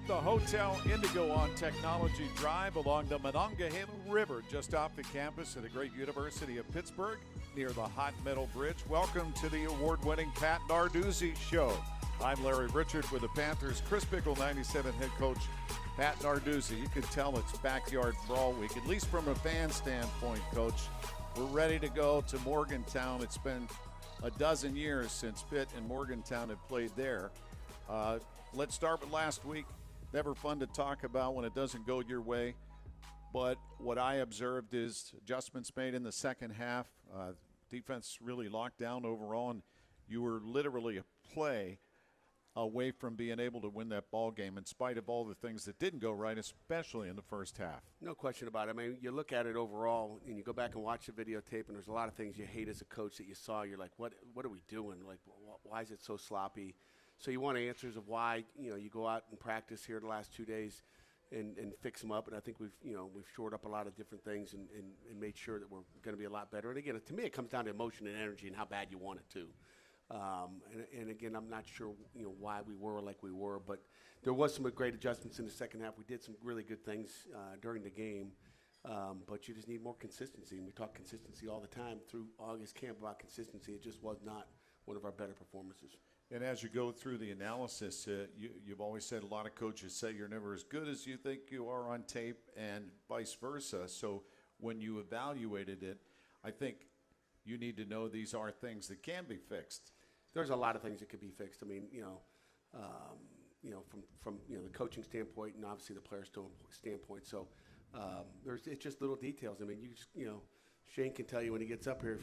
the Hotel Indigo on Technology Drive along the Monongahela River, just off the campus of the great University of Pittsburgh, near the Hot Metal Bridge. Welcome to the award-winning Pat Narduzzi Show. I'm Larry Richard with the Panthers. Chris Pickle, 97 head coach Pat Narduzzi. You can tell it's backyard brawl week, at least from a fan standpoint, Coach. We're ready to go to Morgantown. It's been a dozen years since Pitt and Morgantown have played there. Let's start with last week. Never fun to talk about when it doesn't go your way. But what I observed is adjustments made in the second half. Defense really locked down overall, and you were literally a play away from being able to win that ball game in spite of all the things that didn't go right, especially in the first half. No question about it. I mean, you look at it overall, and you go back and watch the videotape, and there's a lot of things you hate as a coach that you saw. You're like, what are we doing? Like, why is it so sloppy? So you want answers of why, you go out and practice here the last 2 days and fix them up. And I think we've shored up a lot of different things and made sure that we're going to be a lot better. And again, to me, it comes down to emotion and energy and how bad you want it to. And again, I'm not sure, why we were like we were, but there was some great adjustments in the second half. We did some really good things during the game, but you just need more consistency. And we talk consistency all the time through August camp about consistency. It just was not one of our better performances. And as you go through the analysis, you've always said a lot of coaches say you're never as good as you think you are on tape and vice versa. So when you evaluated it, I think you need to know these are things that can be fixed. There's a lot of things that could be fixed. I mean, from the coaching standpoint and obviously the player standpoint. So it's just little details. I mean, Shane can tell you when he gets up here,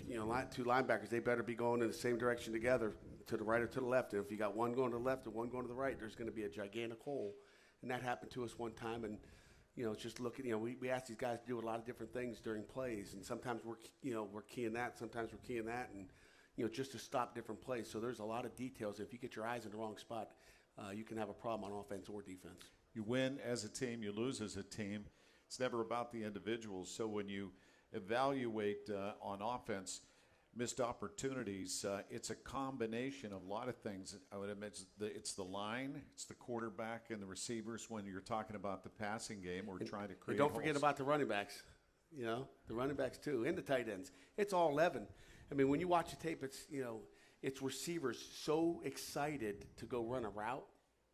two linebackers, they better be going in the same direction together, to the right or to the left. And if you got one going to the left and one going to the right, there's going to be a gigantic hole. And that happened to us one time. And, just looking, we asked these guys to do a lot of different things during plays. And sometimes we're keying that, sometimes we're keying that, and, just to stop different plays. So there's a lot of details. If you get your eyes in the wrong spot, you can have a problem on offense or defense. You win as a team, you lose as a team. It's never about the individuals. So when you evaluate on offense, missed opportunities, it's a combination of a lot of things. I would admit it's the line, it's the quarterback and the receivers when you're talking about the passing game or trying to create Don't forget holes. about the running backs, the running backs too, and the tight ends. It's all 11. I mean, when you watch the tape, it's receivers so excited to go run a route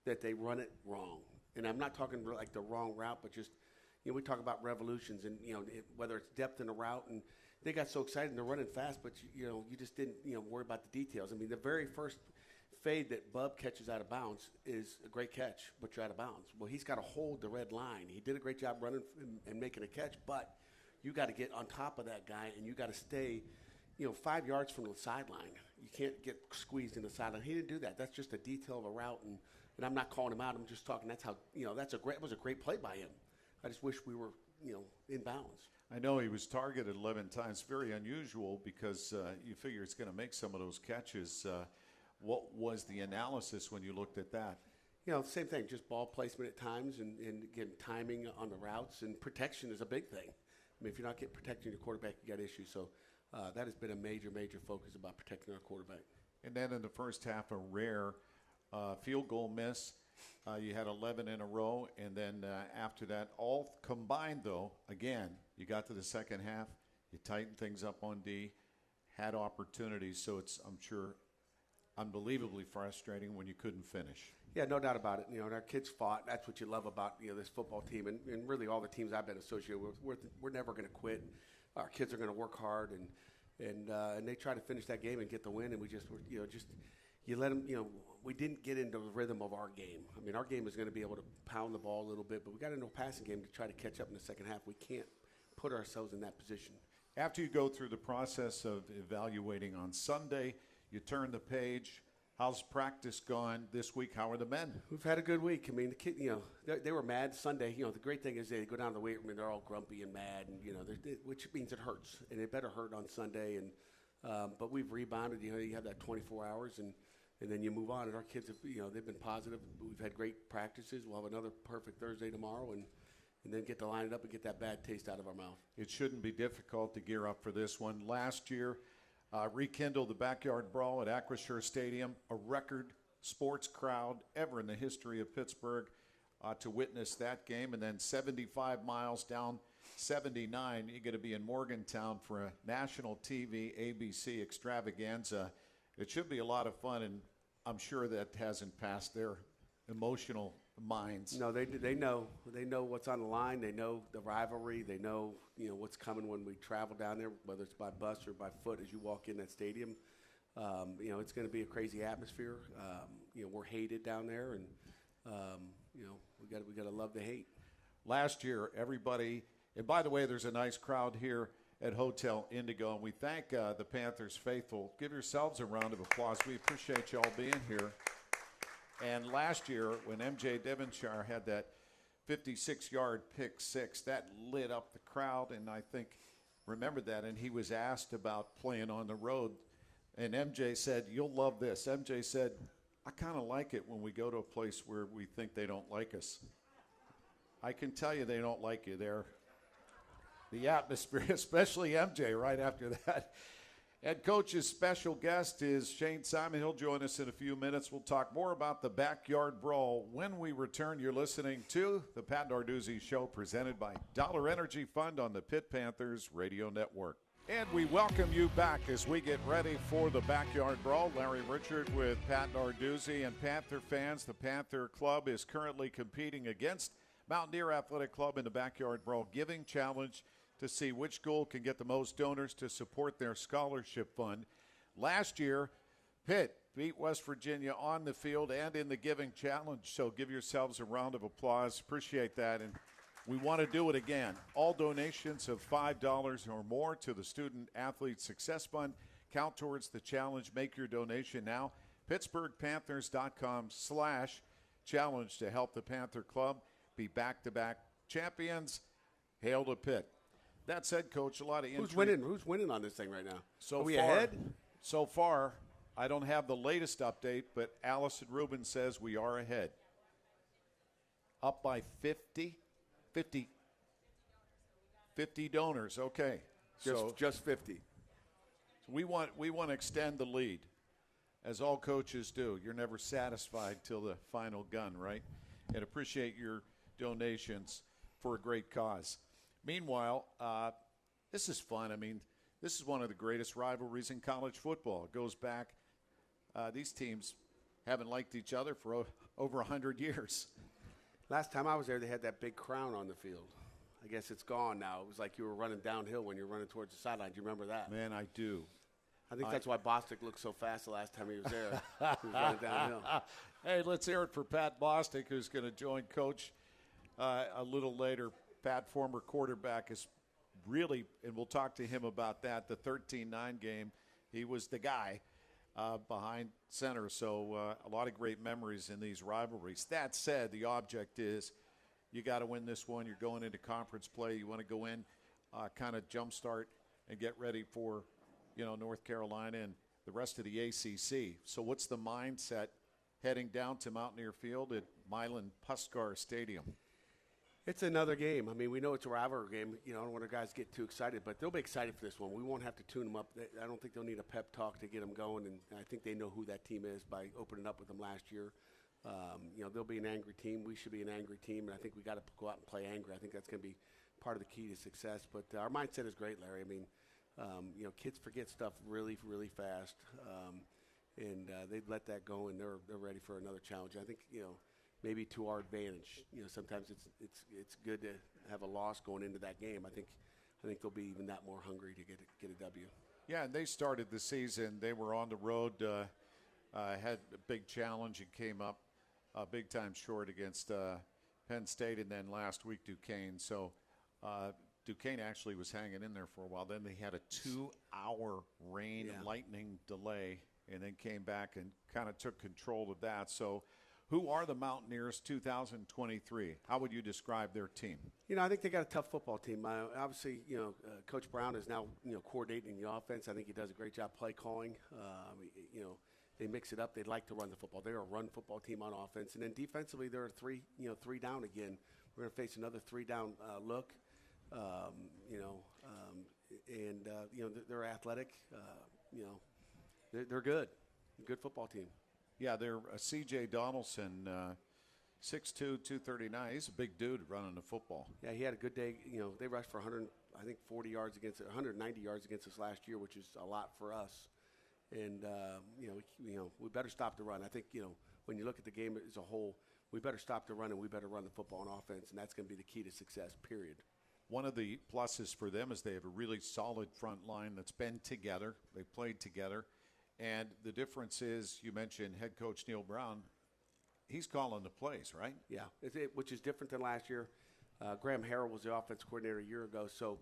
that they run it wrong. And I'm not talking like the wrong route, but just, we talk about revolutions and, whether it's depth in a route, and they got so excited and they're running fast, but, you just didn't, worry about the details. I mean, the very first fade that Bub catches out of bounds is a great catch, but you're out of bounds. Well, he's got to hold the red line. He did a great job running and making a catch, but you got to get on top of that guy and you got to stay, 5 yards from the sideline. You can't get squeezed in the sideline. He didn't do that. That's just a detail of a route, and I'm not calling him out. I'm just talking. That's how, it was a great play by him. I just wish we were, in bounds. I know he was targeted 11 times. Very unusual because you figure it's going to make some of those catches. What was the analysis when you looked at that? Same thing, just ball placement at times and again, timing on the routes, and protection is a big thing. I mean, if you're not getting protecting your quarterback, you got issues. So that has been a major, major focus about protecting our quarterback. And then in the first half, a rare field goal miss. You had 11 in a row, and then after that, all combined, though, again, you got to the second half, you tightened things up on D, had opportunities, so it's, I'm sure, unbelievably frustrating when you couldn't finish. Yeah, no doubt about it. And our kids fought. That's what you love about, this football team, and really all the teams I've been associated with. We're never going to quit. Our kids are going to work hard, and they try to finish that game and get the win, and we just, you let them, we didn't get into the rhythm of our game. I mean, our game is going to be able to pound the ball a little bit, but we got into a passing game to try to catch up in the second half. We can't put ourselves in that position. After you go through the process of evaluating on Sunday, you turn the page. How's practice gone this week? How are the men? We've had a good week. I mean, the kid, they were mad Sunday. The great thing is they go down to the weight room and they're all grumpy and mad, and which means it hurts, and it better hurt on Sunday. And but we've rebounded. You have that 24 hours, and then you move on. And our kids have, they've been positive. We've had great practices. We'll have another perfect Thursday tomorrow, and then get to line it up and get that bad taste out of our mouth. It shouldn't be difficult to gear up for this one. Last year, rekindled the backyard brawl at Acrisure Stadium, a record sports crowd ever in the history of Pittsburgh. to witness that game. And then 75 miles down 79, you're going to be in Morgantown for a national TV ABC extravaganza. It should be a lot of fun, and I'm sure that hasn't passed their emotional minds. No, they know. They know what's on the line. They know the rivalry. They know, what's coming when we travel down there, whether it's by bus or by foot as you walk in that stadium. It's going to be a crazy atmosphere. We're hated down there, and we got to love the hate. Last year, everybody, and by the way, there's a nice crowd here at Hotel Indigo, and we thank the Panthers faithful. Give yourselves a round of applause. We appreciate you all being here. And last year, when M.J. Devonshire had that 56-yard pick six, that lit up the crowd, and I think remembered that, and he was asked about playing on the road. And M.J. said, "You'll love this." M.J. said, "I kind of like it when we go to a place where we think they don't like us." I can tell you they don't like you there. The atmosphere, especially M.J. right after that. Head coach's special guest is Shane Simon. He'll join us in a few minutes. We'll talk more about the backyard brawl when we return. You're listening to the Pat Narduzzi Show, presented by Dollar Energy Fund on the Pitt Panthers Radio Network. And we welcome you back as we get ready for the backyard brawl. Larry Richard with Pat Narduzzi. And Panther fans, the Panther Club is currently competing against Mountaineer Athletic Club in the backyard brawl giving challenge to see which school can get the most donors to support their scholarship fund. Last year, Pitt beat West Virginia on the field and in the giving challenge, so give yourselves a round of applause. Appreciate that, and we want to do it again. All donations of $5 or more to the Student Athlete Success Fund count towards the challenge. Make your donation now. PittsburghPanthers.com/challenge to help the Panther Club be back-to-back champions. Hail to Pitt. That said, Coach, a lot of intrigue. Who's winning on this thing right now? So Are we far, ahead? So far, I don't have the latest update, but Allison Rubin says we are ahead. Up by 50 donors. Okay. Just 50. So we want to extend the lead, as all coaches do. You're never satisfied till the final gun, right? And appreciate your donations for a great cause. Meanwhile, this is fun. I mean, this is one of the greatest rivalries in college football. It goes back. These teams haven't liked each other for over 100 years. Last time I was there, they had that big crown on the field. I guess it's gone now. It was like you were running downhill when you were running towards the sideline. Do you remember that? Man, I do. I think that's why Bostic looked so fast the last time he was there. He was running downhill. Hey, let's hear it for Pat Bostic, who's going to join Coach a little later. Pat, former quarterback, is really, and we'll talk to him about that, the 13-9 game. He was the guy behind center, so a lot of great memories in these rivalries. That said, the object is you got to win this one. You're going into conference play. You want to go in, kind of jumpstart and get ready for, North Carolina and the rest of the ACC. So what's the mindset heading down to Mountaineer Field at Milan Puskar Stadium? It's another game. I mean, we know it's a rivalry game. I don't want our guys to get too excited, but they'll be excited for this one. We won't have to tune them up. I don't think they'll need a pep talk to get them going, and I think they know who that team is by opening up with them last year. They'll be an angry team. We should be an angry team, and I think we got to go out and play angry. I think that's going to be part of the key to success. But our mindset is great, Larry. I mean, kids forget stuff really, really fast, and they let that go, and they're ready for another challenge. I think maybe to our advantage. Sometimes it's good to have a loss going into that game. I think they'll be even that more hungry to get a W. Yeah, and they started the season. They were on the road, had a big challenge and came up big time short against Penn State, and then last week Duquesne. So Duquesne actually was hanging in there for a while. Then they had a 2-hour rain lightning delay, and then came back and kind of took control of that. So who are the Mountaineers 2023? How would you describe their team? I think they got a tough football team. Obviously, Coach Brown is now, coordinating the offense. I think he does a great job play calling. They mix it up. They'd like to run the football. They're a run football team on offense. And then defensively, they're a three down again. We're going to face another 3-down look. They're athletic. They're good. Good football team. Yeah, they're C.J. Donaldson 6'2", 239. He's a big dude running the football. Yeah, he had a good day. They rushed for 140 yards against 190 yards against us last year, which is a lot for us. And we better stop the run. I think when you look at the game as a whole, we better stop the run and we better run the football on offense, and that's going to be the key to success. Period. One of the pluses for them is they have a really solid front line that's been together. They played together, and the difference is you mentioned head coach Neil Brown. He's calling the plays, right? Yeah, which is different than last year. Graham Harrell was the offense coordinator a year ago, so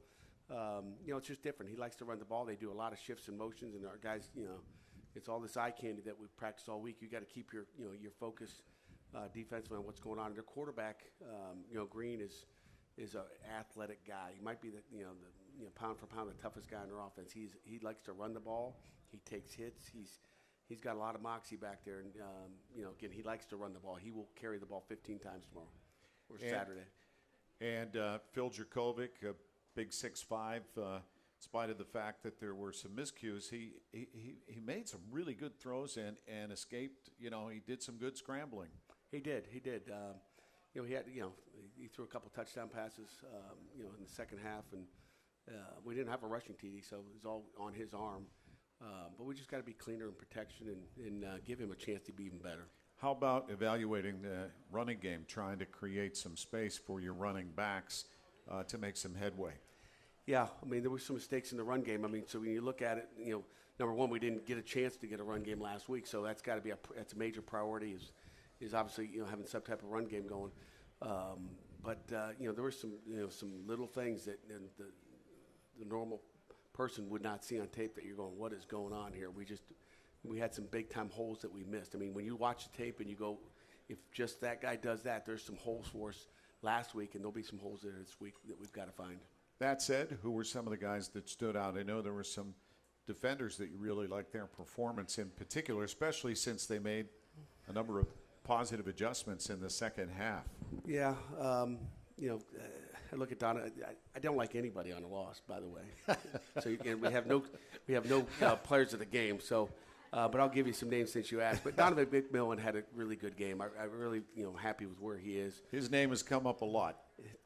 it's just different. He likes to run the ball. They do a lot of shifts and motions, and our guys, it's all this eye candy that we've practiced all week. You got to keep your focus defensively on what's going on. Their quarterback, Green is an athletic guy. He might be the pound for pound the toughest guy in their offense. He likes to run the ball. He takes hits. He's got a lot of moxie back there, and again, he likes to run the ball. He will carry the ball 15 times tomorrow or Saturday. And Phil Jerkovic, a big 6'5", in spite of the fact that there were some miscues, he made some really good throws and escaped. He did some good scrambling. He did. He had he threw a couple touchdown passes in the second half, and we didn't have a rushing TD, so it was all on his arm. But we just got to be cleaner in protection and give him a chance to be even better. How about evaluating the running game, trying to create some space for your running backs to make some headway? Yeah, there were some mistakes in the run game. So when you look at it, number one, we didn't get a chance to get a run game last week, so that's got to be that's a major priority. Is obviously having some type of run game going. But there were some little things that the normal person would not see on tape that you're going, what is going on here? We had some big time holes that we missed. When you watch the tape and you go, if just that guy does that, there's some holes for us last week, and there'll be some holes there this week that we've got to find. That said, who were some of the guys that stood out? I know there were some defenders that you really liked their performance in particular, especially since they made a number of positive adjustments in the second half. Yeah, I look at Donna. I don't like anybody on a loss, by the way. So again, we have no players of the game. So, but I'll give you some names since you asked. But Donovan McMillan had a really good game. I'm really happy with where he is. His name has come up a lot,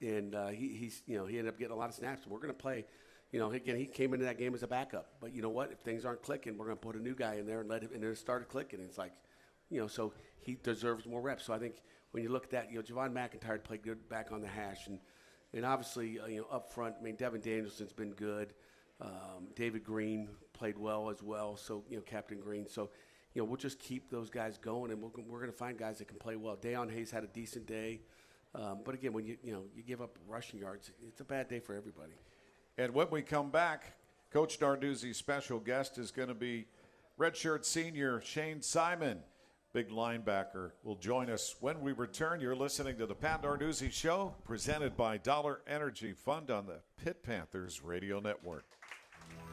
and he ended up getting a lot of snaps. We're going to play. Again, he came into that game as a backup. But you know what? If things aren't clicking, we're going to put a new guy in there and let him. And then it started clicking. And it's like, so he deserves more reps. So I think when you look at that, Javon McIntyre played good back on the hash, and obviously, up front, Devin Danielson's been good. David Green played well as well. So, Captain Green. So, we'll just keep those guys going, and we're going to find guys that can play well. Dayon Hayes had a decent day. But again, when you give up rushing yards, it's a bad day for everybody. And when we come back, Coach Narduzzi's special guest is going to be redshirt senior Shane Simon. Big linebacker will join us when we return. You're listening to the Pat Narduzzi Show, presented by Dollar Energy Fund on the Pitt Panthers Radio Network.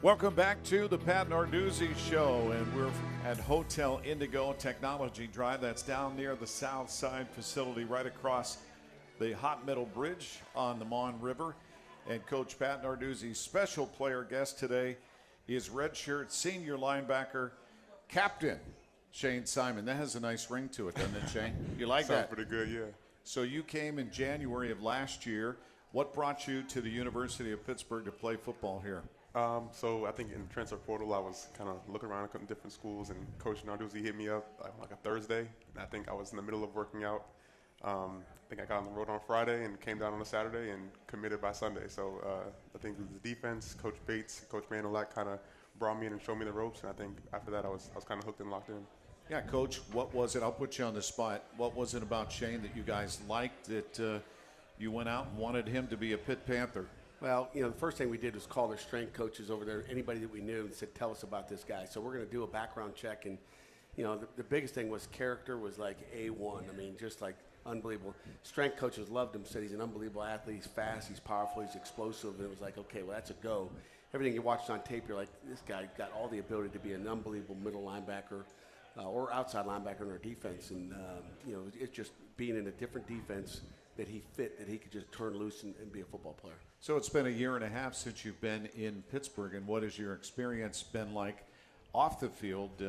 Welcome back to the Pat Narduzzi Show, and we're at Hotel Indigo Technology Drive. That's down near the South Side facility, right across the Hot Metal Bridge on the Mon River. And Coach Pat Narduzzi's special player guest today is redshirt senior linebacker, Captain Shane Simon. That has a nice ring to it, doesn't it, Shane? You like that? Sounds pretty good, yeah. So you came in January of last year. What brought you to the University of Pittsburgh to play football here? So I think in the transfer portal, I was kind of looking around at different schools, and Coach Narduzzi hit me up like a Thursday, and I think I was in the middle of working out. I think I got on the road on Friday and came down on a Saturday and committed by Sunday. So I think the defense, Coach Bates, Coach Randall kind of brought me in and showed me the ropes, and I think after that I was kind of hooked and locked in. Yeah, Coach, what was it? I'll put you on the spot. What was it about Shane that you guys liked that you went out and wanted him to be a Pitt Panther? Well, the first thing we did was call their strength coaches over there, anybody that we knew, and said, tell us about this guy. So we're going to do a background check. And, the biggest thing was character was like A1. Just like unbelievable. Strength coaches loved him, said he's an unbelievable athlete. He's fast, he's powerful, he's explosive. And it was like, okay, well, that's a go. Everything you watched on tape, you're like, this guy got all the ability to be an unbelievable middle linebacker. Or outside linebacker in our defense. And, it's just being in a different defense that he fit, that he could just turn loose and be a football player. So it's been a year and a half since you've been in Pittsburgh, and what has your experience been like off the field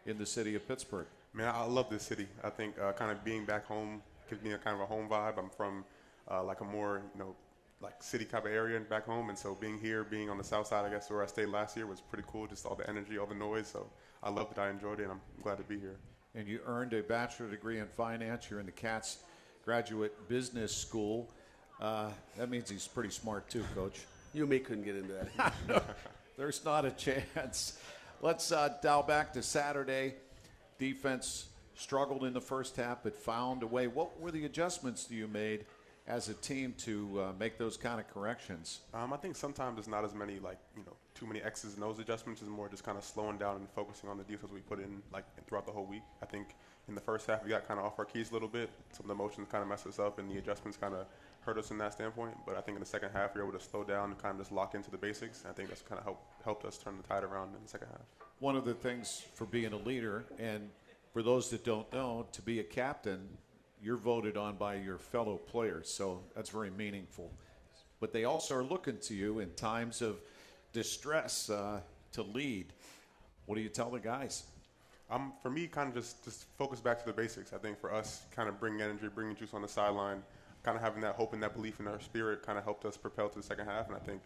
in the city of Pittsburgh? Man, I love this city. I think kind of being back home gives me a kind of a home vibe. I'm from like a more, like city type of area back home, and so being here, being on the south side, I guess where I stayed last year, was pretty cool. Just all the energy, all the noise. So I loved it. I enjoyed it, and I'm glad to be here. And you earned a bachelor degree in finance. You're in the Cats Graduate Business School. That means he's pretty smart too, Coach. You and me couldn't get into that. No, there's not a chance. Let's dial back to Saturday. Defense struggled in the first half, but found a way. What were the adjustments that you made as a team to make those kind of corrections? I think sometimes it's not as many too many X's and O's adjustments. It's more just kind of slowing down and focusing on the defense we put in throughout the whole week. I think in the first half we got kind of off our keys a little bit. Some of the emotions kind of messed us up, and the adjustments kind of hurt us in that standpoint. But I think in the second half we were able to slow down and kind of just lock into the basics. And I think that's kind of helped us turn the tide around in the second half. One of the things for being a leader, and for those that don't know, to be a captain, you're voted on by your fellow players, so that's very meaningful. But they also are looking to you in times of distress to lead. What do you tell the guys? For me, kind of just focus back to the basics. I think for us, kind of bringing energy, bringing juice on the sideline, kind of having that hope and that belief in our spirit kind of helped us propel to the second half. And I think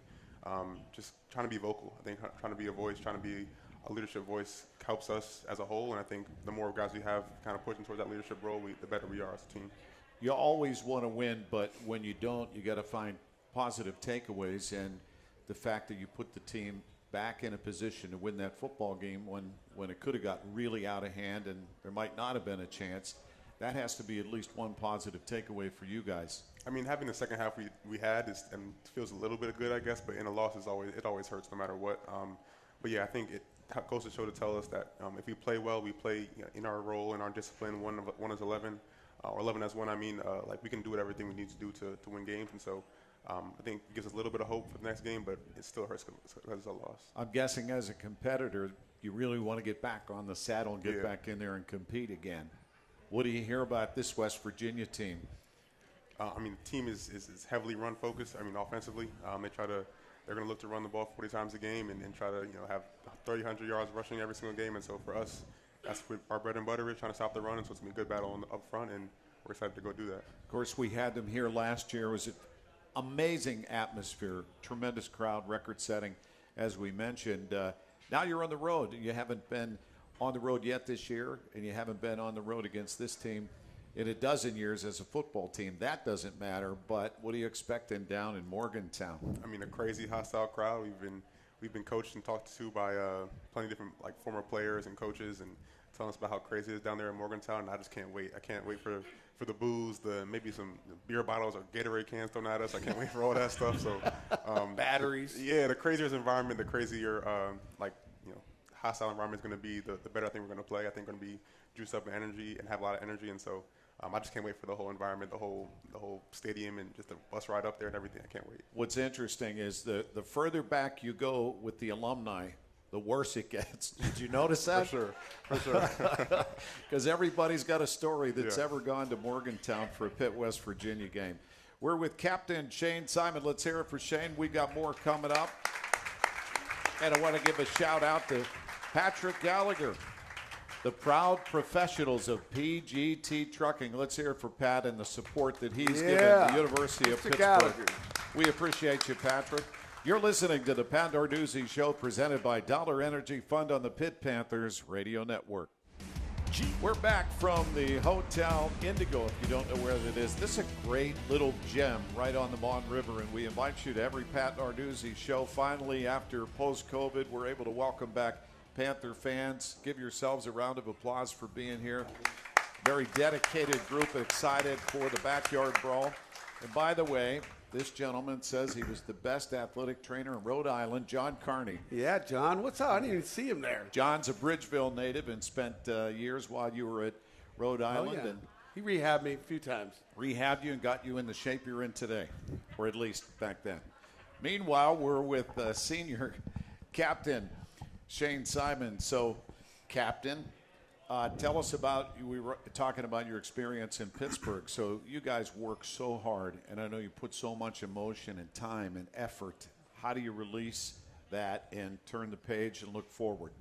just trying to be vocal. I think trying to be a voice, trying to be a leadership voice helps us as a whole. And I think the more guys we have kind of pushing towards that leadership role, the better we are as a team. You always want to win, but when you don't, you got to find positive takeaways. And the fact that you put the team back in a position to win that football game when it could have got really out of hand and there might not have been a chance, that has to be at least one positive takeaway for you guys. I mean, having the second half we had and feels a little bit good, I guess, but in a loss it always hurts no matter what. But yeah, I think it goes to show to tell us that if we play well, we play in our role, in our discipline, one is 11, or 11 as one. I mean, we can do everything we need to do to win games, and so I think it gives us a little bit of hope for the next game, but it still hurts because it's a loss. I'm guessing as a competitor, you really want to get back on the saddle and get back in there and compete again. What do you hear about this West Virginia team? I mean, the team is heavily run focused. I mean, offensively, they're going to look to run the ball 40 times a game and try to have 300 yards rushing every single game. And so for us, that's what our bread and butter is, trying to stop the run. And so it's going to be a good battle up front, and we're excited to go do that. Of course, we had them here last year. It was an amazing atmosphere, tremendous crowd, record-setting, as we mentioned. Now you're on the road. You haven't been on the road yet this year, and you haven't been on the road against this team in a dozen years as a football team. That doesn't matter, but what are you expecting down in Morgantown? I mean, a crazy hostile crowd. We've been coached and talked to by plenty of different former players and coaches, and telling us about how crazy it is down there in Morgantown, and I just can't wait. I can't wait for the booze, maybe some beer bottles or Gatorade cans thrown at us. I can't wait for all that stuff. So batteries. Yeah, the crazier the environment, the crazier hostile environment is going to be, the better I think we're going to play. I think we're going to be juiced up in energy and have a lot of energy, and so I just can't wait for the whole environment, the whole stadium, and just the bus ride up there and everything. I can't wait. What's interesting is the further back you go with the alumni, the worse it gets. Did you notice that? For sure. Because everybody's got a story that's ever gone to Morgantown for a Pitt, West Virginia game. We're with Captain Shane Simon. Let's hear it for Shane. We got more coming up. And I want to give a shout out to Patrick Gallagher, the proud professionals of PGT Trucking. Let's hear it for Pat and the support that he's given the University of Pittsburgh. Gallagher. We appreciate you, Patrick. You're listening to the Pat Narduzzi Show, presented by Dollar Energy Fund on the Pitt Panthers Radio Network. We're back from the Hotel Indigo, if you don't know where that is. This is a great little gem right on the Mon River, and we invite you to every Pat Narduzzi Show. Finally, after post-COVID, we're able to welcome back Panther fans. Give yourselves a round of applause for being here. Very dedicated group, excited for the backyard brawl. And by the way, this gentleman says he was the best athletic trainer in Rhode Island, John Carney. Yeah, John, what's up? I didn't even see him there. John's a Bridgeville native and spent years while you were at Rhode Island. Oh, yeah. And he rehabbed me a few times. Rehabbed you and got you in the shape you're in today, or at least back then. Meanwhile, we're with senior captain Shane Simon. So, Captain, tell us about, we were talking about your experience in Pittsburgh. So you guys work so hard, and I know you put so much emotion and time and effort. How do you release that and turn the page and look forward?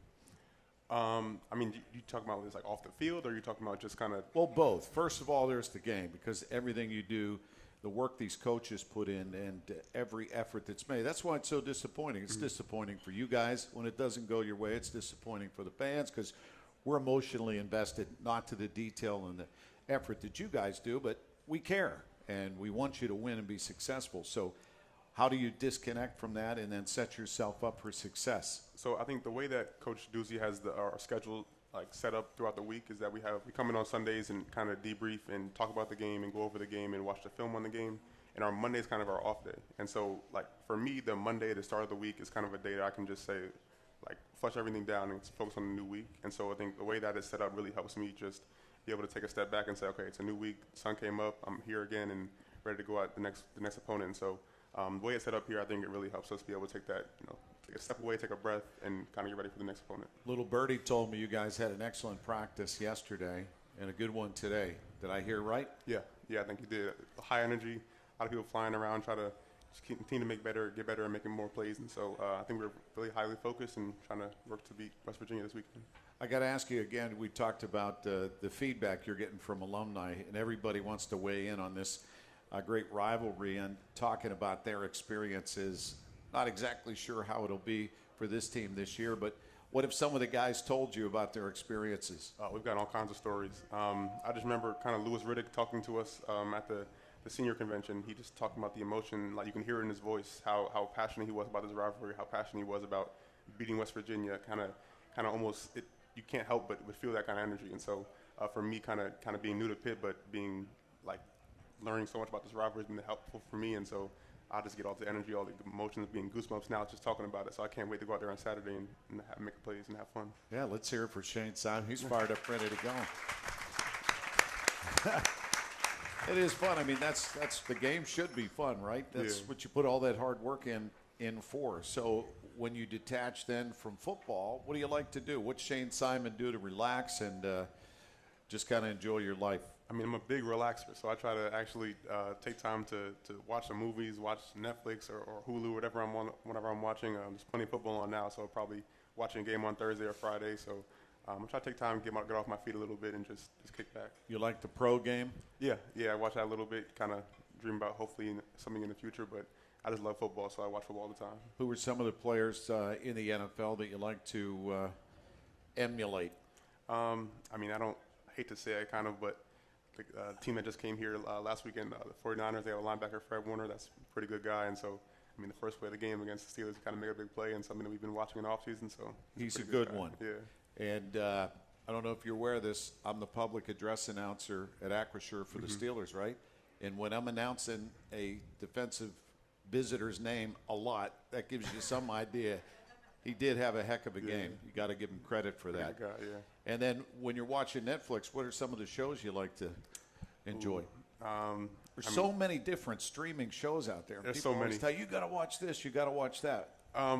I mean, you talking about this like off the field, or you talking about just kind of? Well, both. First of all, there's the game, because everything you do, the work these coaches put in, and every effort that's made. That's why it's so disappointing. It's disappointing for you guys when it doesn't go your way. It's disappointing for the fans because we're emotionally invested, not to the detail and the effort that you guys do, but we care, and we want you to win and be successful. So how do you disconnect from that and then set yourself up for success? So I think the way that Coach Narduzzi has our schedule like set up throughout the week is that we come in on Sundays and kind of debrief and talk about the game and go over the game and watch the film on the game. And our Monday is kind of our off day. And so like for me, the Monday, the start of the week, is kind of a day that I can just say, like, flush everything down and focus on the new week. And so I think the way that is set up really helps me just be able to take a step back and say, okay, it's a new week, sun came up, I'm here again and ready to go at the next opponent. And so the way it's set up here, I think it really helps us be able to take that, take a step away, take a breath, and kind of get ready for the next opponent. Little Birdie told me you guys had an excellent practice yesterday and a good one today. Did I hear right? Yeah, I think you did. High energy, a lot of people flying around, try to just continue to get better and making more plays. And so I think we're really highly focused and trying to work to beat West Virginia this weekend. I got to ask you again, we talked about the feedback you're getting from alumni, and everybody wants to weigh in on this great rivalry and talking about their experiences. Not exactly sure how it'll be for this team this year, but what if some of the guys told you about their experiences? We've got all kinds of stories. I just remember kind of Louis Riddick talking to us at the senior convention. He just talking about the emotion, like you can hear it in his voice, how passionate he was about this rivalry, how passionate he was about beating West Virginia. Kind of almost, you can't help but feel that kind of energy. And so for me, kind of being new to Pitt, but being like learning so much about this rivalry has been helpful for me. And so I just get all the energy, all the emotions, being goosebumps now just talking about it. So I can't wait to go out there on Saturday and make plays and have fun. Yeah, let's hear it for Shane Simon. He's fired up, ready to go. It is fun. I mean, that's the game should be fun, right? That's what you put all that hard work in for. So when you detach then from football, what do you like to do? What's Shane Simon do to relax and just kind of enjoy your life? I mean, I'm a big relaxer, so I try to actually take time to watch some movies, watch Netflix or Hulu, whatever I'm watching. There's plenty of football on now, so I'll probably watching a game on Thursday or Friday. So I'm trying to take time, get off my feet a little bit and just kick back. You like the pro game? Yeah, I watch that a little bit, kind of dream about hopefully something in the future, but I just love football, so I watch football all the time. Who are some of the players in the NFL that you like to emulate? I mean, I hate to say it, but the team that just came here last weekend, the 49ers, they have a linebacker, Fred Warner. That's a pretty good guy. And so, I mean, the first play of the game against the Steelers kind of made a big play and something that we've been watching in the offseason. So he's a good one. Yeah. And I don't know if you're aware of this. I'm the public address announcer at Acrisure for the Steelers, right? And when I'm announcing a defensive visitor's name a lot, that gives you some idea. He did have a heck of a game. You got to give him credit for that. Guy, yeah. And then when you're watching Netflix, what are some of the shows you like to enjoy? There's so many different streaming shows out there. There's People so many. always tell you got to watch this, you got to watch that.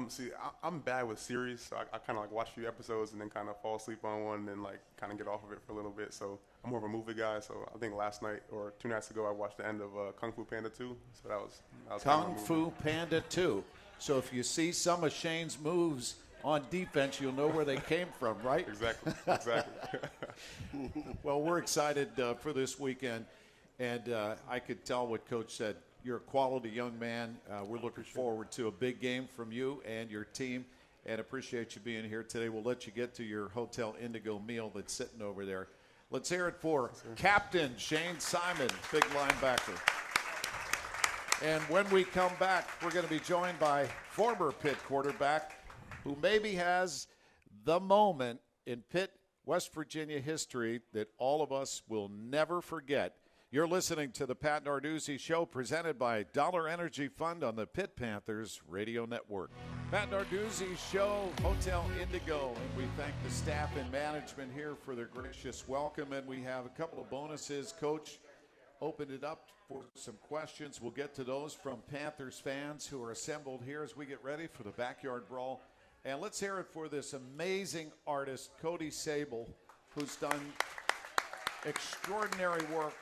See, I'm bad with series, so I kind of like watch a few episodes and then kind of fall asleep on one and then like kind of get off of it for a little bit. So I'm more of a movie guy. So I think last night or 2 nights ago I watched the end of Kung Fu Panda 2. So that was Kung Fu Panda 2. So if you see some of Shane's moves on defense, you'll know where they came from, right? Exactly. Well, we're excited for this weekend, and I could tell what Coach said. You're a quality young man. We're looking forward to a big game from you and your team, and appreciate you being here today. We'll let you get to your Hotel Indigo meal that's sitting over there. Let's hear it for Captain Shane Simon, big linebacker. And when we come back, we're going to be joined by former Pitt quarterback who maybe has the moment in Pitt, West Virginia history that all of us will never forget. You're listening to the Pat Narduzzi Show, presented by Dollar Energy Fund on the Pitt Panthers Radio Network. Pat Narduzzi Show, Hotel Indigo, and we thank the staff and management here for their gracious welcome. And we have a couple of bonuses. Coach opened it up for some questions. We'll get to those from Panthers fans who are assembled here as we get ready for the Backyard Brawl. And let's hear it for this amazing artist, Cody Sable, who's done extraordinary work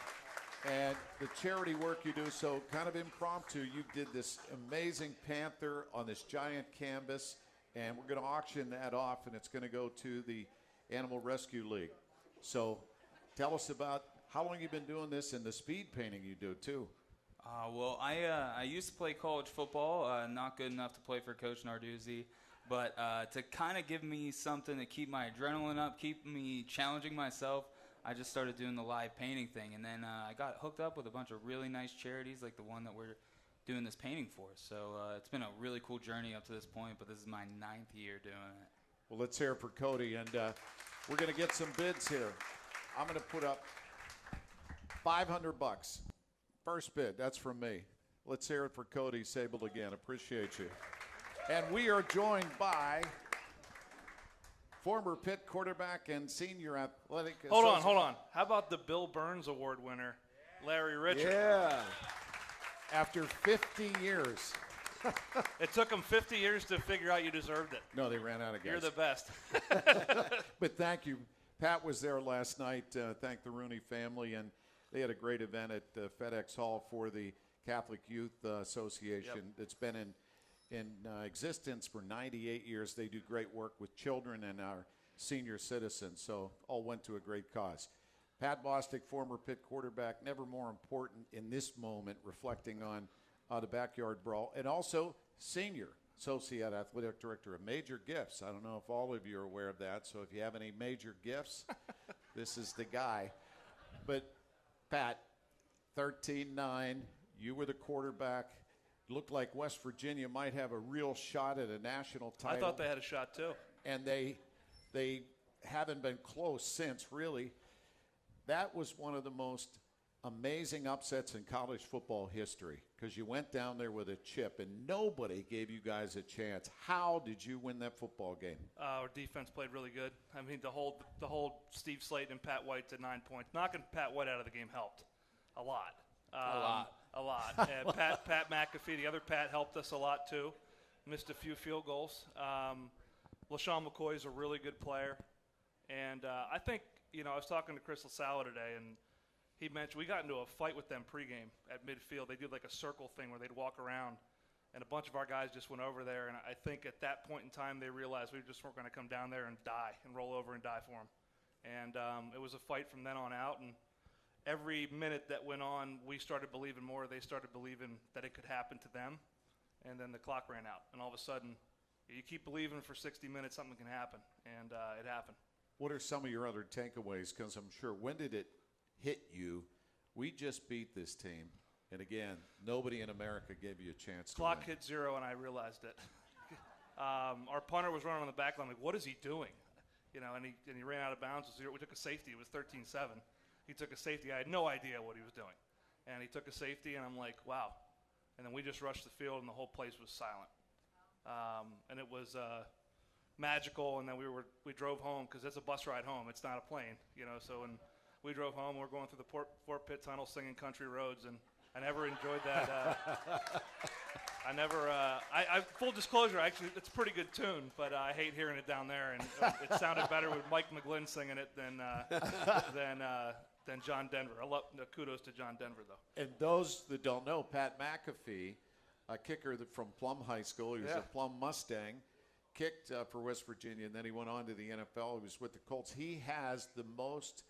and the charity work you do. So kind of impromptu, you did this amazing panther on this giant canvas. and we're going to auction that off, and it's going to go to the Animal Rescue League. So tell us about how long you've been doing this and the speed painting you do, too. Well, I used to play college football, not good enough to play for Coach Narduzzi, but to kind of give me something to keep my adrenaline up, keep me challenging myself, I just started doing the live painting thing, and then I got hooked up with a bunch of really nice charities like the one that we're doing this painting for. So it's been a really cool journey up to this point, but this is my 9th year doing it. Well, let's hear it for Cody, and we're going to get some bids here. I'm going to put up $500. First bid, that's from me. Let's hear it for Cody Sable again. Appreciate you. And we are joined by former Pitt quarterback and senior athletic. Hold on. How about the Bill Burns Award winner, Larry Richard? Yeah. After 50 years. It took them 50 years to figure out you deserved it. No, they ran out of guys. You're the best. But thank you. Pat was there last night. Thank the Rooney family. And they had a great event at FedEx Hall for the Catholic Youth Association. Yep. It's been in existence for 98 years. They do great work with children and our senior citizens. So all went to a great cause. Pat Bostic, former Pitt quarterback, never more important in this moment, reflecting on the backyard brawl. And also senior associate athletic director of Major Gifts. I don't know if all of you are aware of that. So if you have any major gifts, this is the guy. But Pat, 13-9, you were the quarterback. Looked like West Virginia might have a real shot at a national title. I thought they had a shot too. And they haven't been close since, really. That was one of the most amazing upsets in college football history because you went down there with a chip and nobody gave you guys a chance. How did you win that football game? Our defense played really good. I mean, the whole Steve Slayton and Pat White to 9 points. Knocking Pat White out of the game helped a lot. A lot. And Pat McAfee, the other Pat, helped us a lot too. Missed a few field goals. LaShawn McCoy is a really good player. And I think, I was talking to Chris LaSala today, and he mentioned we got into a fight with them pregame at midfield. They did like a circle thing where they'd walk around, and a bunch of our guys just went over there. And I think at that point in time they realized we just weren't going to come down there and die and roll over and die for them. And it was a fight from then on out. And every minute that went on, we started believing more. They started believing that it could happen to them. And then the clock ran out. And all of a sudden, you keep believing for 60 minutes, something can happen. And it happened. What are some of your other takeaways? Because I'm sure, when did it hit you? We just beat this team. And again, nobody in America gave you a chance to Clock win. hit 0, and I realized it. Our punter was running on the back line. Like, what is he doing? And he ran out of bounds. We took a safety. It was 13-7. He took a safety. I had no idea what he was doing. And he took a safety, and I'm like, wow. And then we just rushed the field, and the whole place was silent. And it was magical. And then we drove home because it's a bus ride home. It's not a plane, So when we drove home, we're going through the Fort Pitt Tunnel singing Country Roads, and I never enjoyed that. Full disclosure, actually, it's a pretty good tune, but I hate hearing it down there, and it sounded better with Mike McGlynn singing it than John Denver. Kudos to John Denver, though. And those that don't know, Pat McAfee, a kicker from Plum High School, he was a Plum Mustang, kicked for West Virginia, and then he went on to the NFL. He was with the Colts. He has the most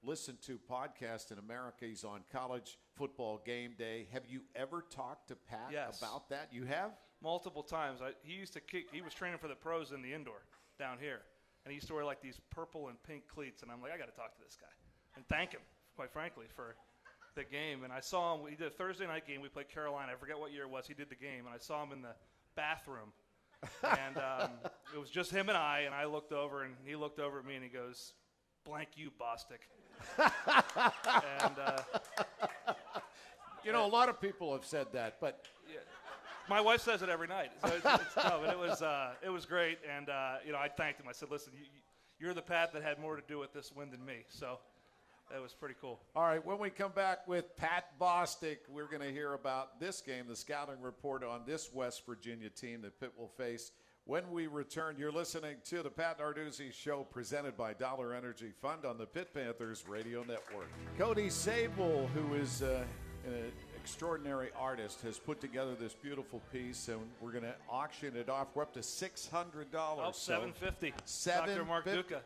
listened to podcast in America. He's on College Football Game Day. Have you ever talked to Pat about that? You have? Multiple times. He used to kick. He was training for the pros in the indoor down here, and he used to wear like these purple and pink cleats. And I'm like, I got to talk to this guy and thank him, quite frankly, for the game. And I saw him. He did a Thursday night game. We played Carolina. I forget what year it was. He did the game, and I saw him in the bathroom. And it was just him and I looked over, and he looked over at me, and he goes, "Blank you, Bostic." And a lot of people have said that, but yeah, my wife says it every night. So it was great, and I thanked him. I said, "Listen, you're the Pat that had more to do with this win than me." So that was pretty cool. All right, when we come back with Pat Bostic, we're going to hear about this game, the scouting report on this West Virginia team that Pitt will face. When we return, you're listening to the Pat Narduzzi Show presented by Dollar Energy Fund on the Pitt Panthers Radio Network. Cody Sable, who is a extraordinary artist has put together this beautiful piece, and we're going to auction it off. We're up to $600. Oh, $750. $750. Dr. Mark Duca.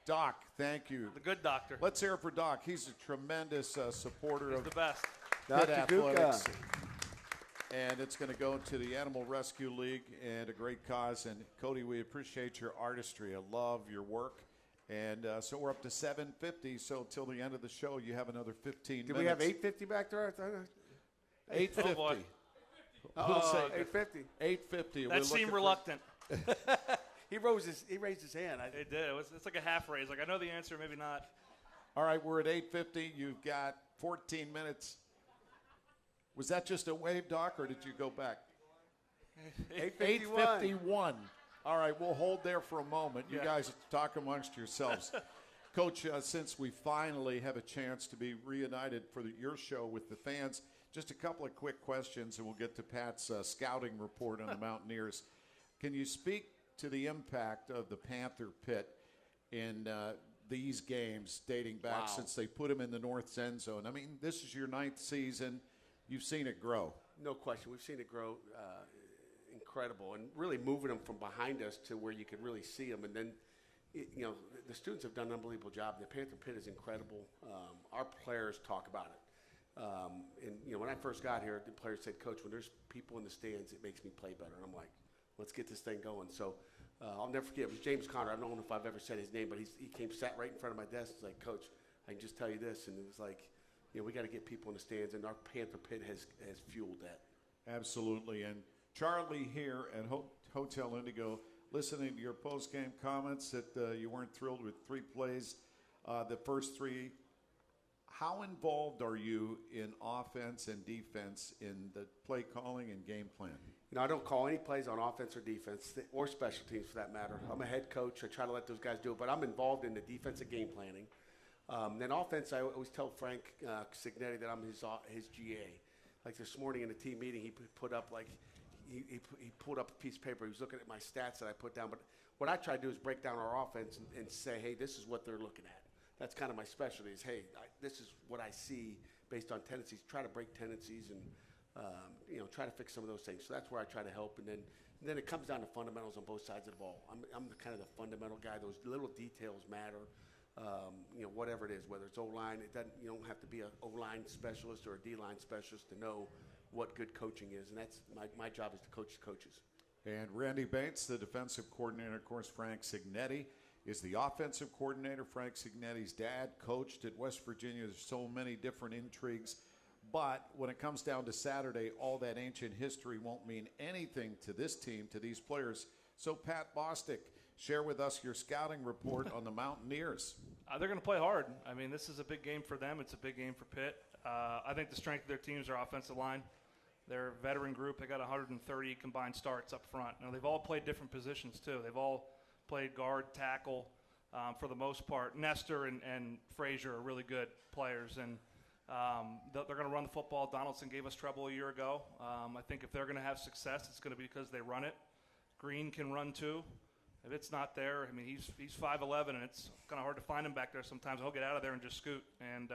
Doc, thank you. The good doctor. Let's hear it for Doc. He's a tremendous supporter He's of the best. Pitt Dr. Athletics. Duca. And it's going to go to the Animal Rescue League and a great cause. And, Cody, we appreciate your artistry. I love your work. And so we're up to $750. So till the end of the show, you have another 15 minutes. Did we have $850 back there? $850. Oh, boy. We'll say $850. $850. That seemed reluctant. He raised his hand. It did. It's like a half raise. Like, I know the answer, maybe not. All right, we're at $850. You've got 14 minutes. Was that just a wave, Doc, or did you go back? $851. All right, we'll hold there for a moment. You guys talk amongst yourselves. Coach, since we finally have a chance to be reunited for your show with the fans, just a couple of quick questions, and we'll get to Pat's scouting report on the Mountaineers. Can you speak to the impact of the Panther Pitt in these games dating back since they put him in the North end zone? I mean, this is your 9th season. You've seen it grow. No question. We've seen it grow incredible, and really moving them from behind us to where you could really see them. And then, the students have done an unbelievable job. The Panther Pit is incredible. Our players talk about it. And when I first got here, the players said, Coach, when there's people in the stands, it makes me play better. And I'm like, let's get this thing going. So I'll never forget. It was James Conner. I don't know if I've ever said his name, but he came, sat right in front of my desk. He's like, Coach, I can just tell you this. And it was like, we got to get people in the stands, and our Panther Pit has fueled that. Absolutely. And Charlie here at Hotel Indigo, listening to your post-game comments that you weren't thrilled with 3 plays, the first 3. How involved are you in offense and defense in the play calling and game plan? I don't call any plays on offense or defense or special teams for that matter. I'm a head coach. I try to let those guys do it, but I'm involved in the defensive game planning. Then offense, I always tell Frank Signetti that I'm his GA. Like this morning in the team meeting, he put up he pulled up a piece of paper. He was looking at my stats that I put down. But what I try to do is break down our offense and say, hey, this is what they're looking at. That's kind of my specialty is, hey, this is what I see based on tendencies. Try to break tendencies and, try to fix some of those things. So that's where I try to help. And then it comes down to fundamentals on both sides of the ball. I'm the kind of the fundamental guy. Those little details matter. Whatever it is, whether it's O-line, you don't have to be an O-line specialist or a D-line specialist to know what good coaching is, and that's my job is to coach the coaches. And Randy Bates, the defensive coordinator. Of course, Frank Signetti is the offensive coordinator. Frank Signetti's dad coached at West Virginia. There's so many different intrigues. But when it comes down to Saturday, all that ancient history won't mean anything to this team, to these players. So, Pat Bostic, share with us your scouting report on the Mountaineers. They're going to play hard. I mean, this is a big game for them. It's a big game for Pitt. I think the strength of their team is their offensive line. Their veteran group, they got 130 combined starts up front. Now, they've all played different positions, too. They've all played guard, tackle for the most part. Nestor and Frazier are really good players, and they're going to run the football. Donaldson gave us trouble a year ago. I think if they're going to have success, it's going to be because they run it. Green can run, too. If it's not there, I mean, he's 5'11", and it's kind of hard to find him back there sometimes. He'll get out of there and just scoot. And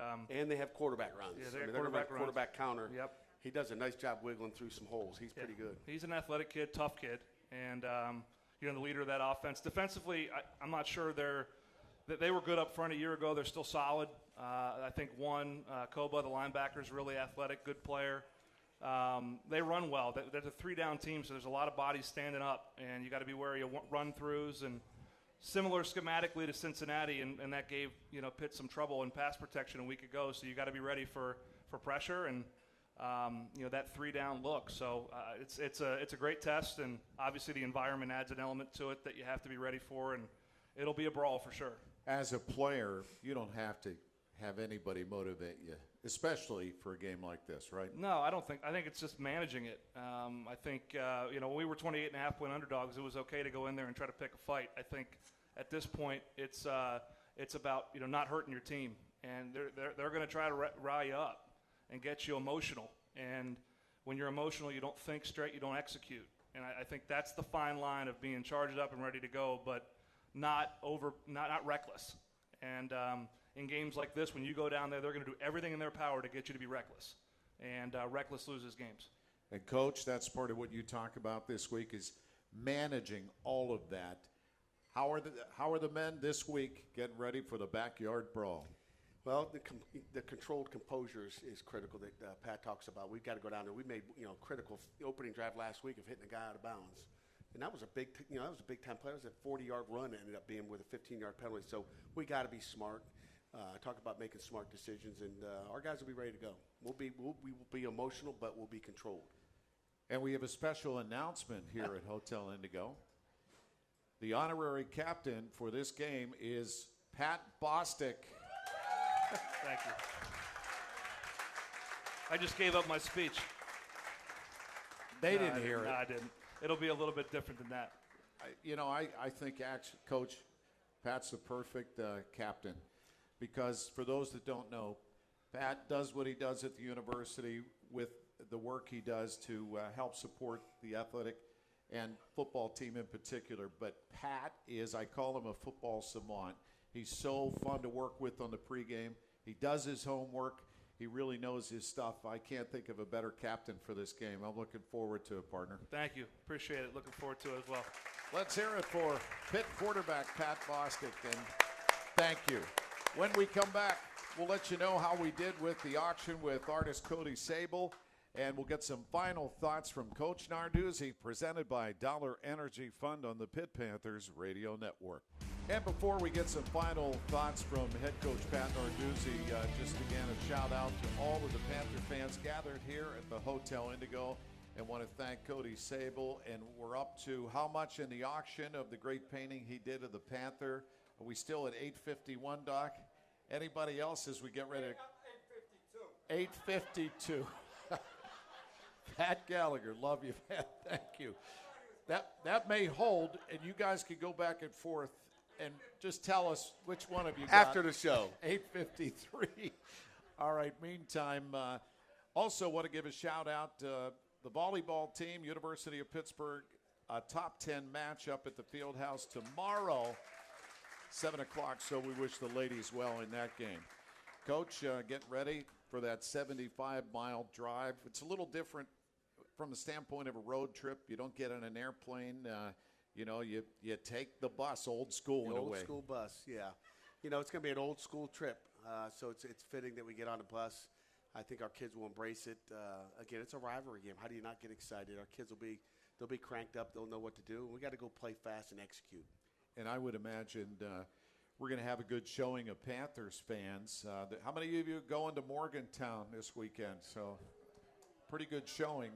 they have quarterback runs. Yeah, they're quarterback counter. Yep. He does a nice job wiggling through some holes. He's pretty good. He's an athletic kid, tough kid, and the leader of that offense. Defensively, I'm not sure they were good up front a year ago. They're still solid. I think Koba, the linebacker, is really athletic, good player. They run well. They're a 3-down team, so there's a lot of bodies standing up, and you got to be wary of run-throughs. And similar schematically to Cincinnati, and that gave Pitt some trouble in pass protection a week ago. So you got to be ready for pressure and that 3-down look. So it's a great test, and obviously the environment adds an element to it that you have to be ready for, and it'll be a brawl for sure. As a player, you don't have to have anybody motivate you, especially for a game like this, right? No, I don't think. I think it's just managing it. I think, when we were 28.5-point underdogs, it was okay to go in there and try to pick a fight. I think at this point, it's about, not hurting your team. And they're going to try to rile you up and get you emotional. And when you're emotional, you don't think straight, you don't execute. And I think that's the fine line of being charged up and ready to go, but not reckless. And in games like this, when you go down there, they're going to do everything in their power to get you to be reckless. and reckless loses games. And, Coach, that's part of what you talk about this week is managing all of that. How are the men this week getting ready for the backyard brawl? Well, the controlled composure is critical that Pat talks about. We've got to go down there. We made critical opening drive last week of hitting a guy out of bounds, and that was a big time play. It was a 40-yard run that ended up being with a 15-yard penalty. So we got to be smart. Talk about making smart decisions, and our guys will be ready to go. We will be emotional, but we'll be controlled. And we have a special announcement here at Hotel Indigo. The honorary captain for this game is Pat Bostic. Thank you. I just gave up my speech. They didn't hear it. No, I didn't. It'll be a little bit different than that. I think, actually, Coach, Pat's the perfect captain because for those that don't know, Pat does what he does at the university with the work he does to help support the athletic and football team in particular. But Pat is, I call him a football savant. He's so fun to work with on the pregame. He does his homework. He really knows his stuff. I can't think of a better captain for this game. I'm looking forward to it, partner. Thank you. Appreciate it. Looking forward to it as well. Let's hear it for Pitt quarterback Pat Bostic, and thank you. When we come back, we'll let you know how we did with the auction with artist Cody Sable, and we'll get some final thoughts from Coach Narduzzi, presented by Dollar Energy Fund on the Pitt Panthers Radio Network. And before we get some final thoughts from head coach Pat Narduzzi, just again a shout out to all of the Panther fans gathered here at the Hotel Indigo, and want to thank Cody Sable. And we're up to how much in the auction of the great painting he did of the Panther? Are we still at $851, Doc? Anybody else as we get ready? $852. Pat Gallagher, love you, Pat. Thank you. That may hold, and you guys can go back and forth and just tell us which one of you got. After the show. 853. All right, meantime, also want to give a shout-out to the volleyball team, University of Pittsburgh, a top 10 match up at the Fieldhouse tomorrow, 7 o'clock, so we wish the ladies well in that game. Coach, get ready for that 75-mile drive. It's a little different from the standpoint of a road trip. You don't get on an airplane. You take the bus, old school in a way. Old school bus, yeah. It's going to be an old school trip, so it's fitting that we get on a bus. I think our kids will embrace it. Again, it's a rivalry game. How do you not get excited? Our kids they'll be cranked up. They'll know what to do. We got to go play fast and execute. And I would imagine we're going to have a good showing of Panthers fans. How many of you are going to Morgantown this weekend? So pretty good showing.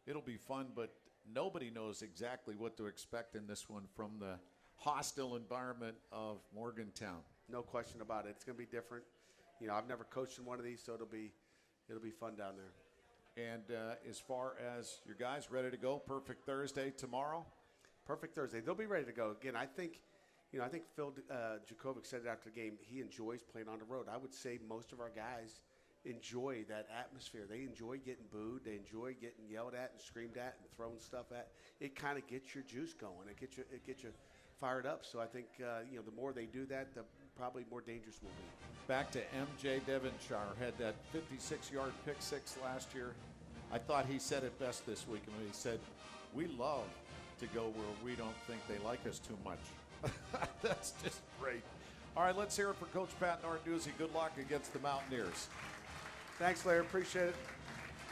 It'll be fun, but nobody knows exactly what to expect in this one from the hostile environment of Morgantown. No question about it. It's going to be different. I've never coached in one of these, so it'll be fun down there. And as far as your guys ready to go, perfect Thursday tomorrow? Perfect Thursday. They'll be ready to go. Again, I think Phil Jakovic said it after the game. He enjoys playing on the road. I would say most of our guys enjoy that atmosphere. They enjoy getting booed. They enjoy getting yelled at and screamed at and thrown stuff at. It kind of gets your juice going. It gets you fired up. So I think the more they do that, the probably more dangerous we'll be. Back to M.J. Devonshire, had that 56-yard pick six last year. I thought he said it best this week when he said, "We love to go where we don't think they like us too much." That's just great. All right, let's hear it for Coach Pat Narduzzi. Good luck against the Mountaineers. Thanks, Larry. Appreciate it.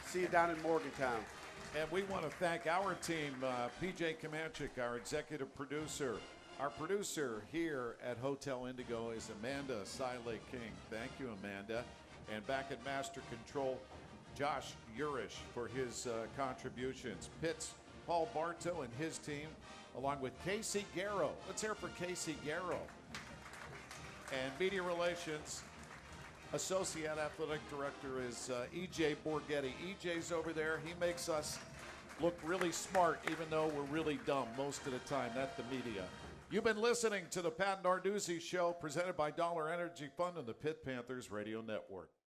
See you down in Morgantown. And we want to thank our team, PJ Kamanchik, our executive producer. Our producer here at Hotel Indigo is Amanda Siley King. Thank you, Amanda. And back at Master Control, Josh Urish for his contributions. Pitt's Paul Bartow and his team, along with Casey Garrow. Let's hear it for Casey Garrow. And Media Relations, Associate Athletic Director is E.J. Borghetti. E.J.'s over there. He makes us look really smart, even though we're really dumb most of the time. That's the media. You've been listening to the Pat Narduzzi Show, presented by Dollar Energy Fund and the Pitt Panthers Radio Network.